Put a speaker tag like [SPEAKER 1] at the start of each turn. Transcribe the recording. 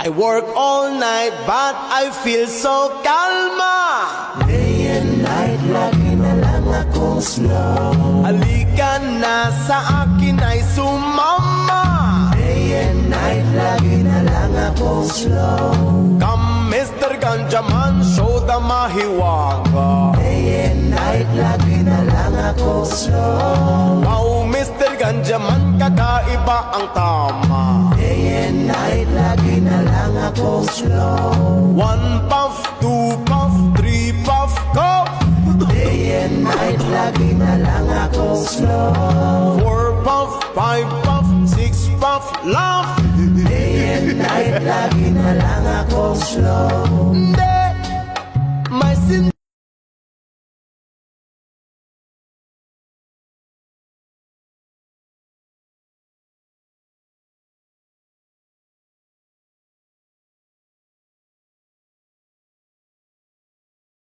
[SPEAKER 1] I work all night but I feel so kalma.
[SPEAKER 2] Day and night, lagi na lang akong slow.
[SPEAKER 1] Halika na sa akin ay sumama.
[SPEAKER 2] Day and night, lagi na lang akong slow.
[SPEAKER 1] Come Mr. Ganjaman, show the mahiwaga.
[SPEAKER 2] Day and night, lagi na lang akong slow.
[SPEAKER 1] Wow, Mr. Ganjaman, kakaiba ang tama.
[SPEAKER 2] Day and night, lagi na lang akong slow.
[SPEAKER 1] 1 puff, 2 puff, 3 puff, cough.
[SPEAKER 2] Day and night, lagi na lang akong slow.
[SPEAKER 1] 4 puff, 5 puff, 6 puff, laugh.
[SPEAKER 2] Day and night, lagi na lang akong slow.
[SPEAKER 1] Day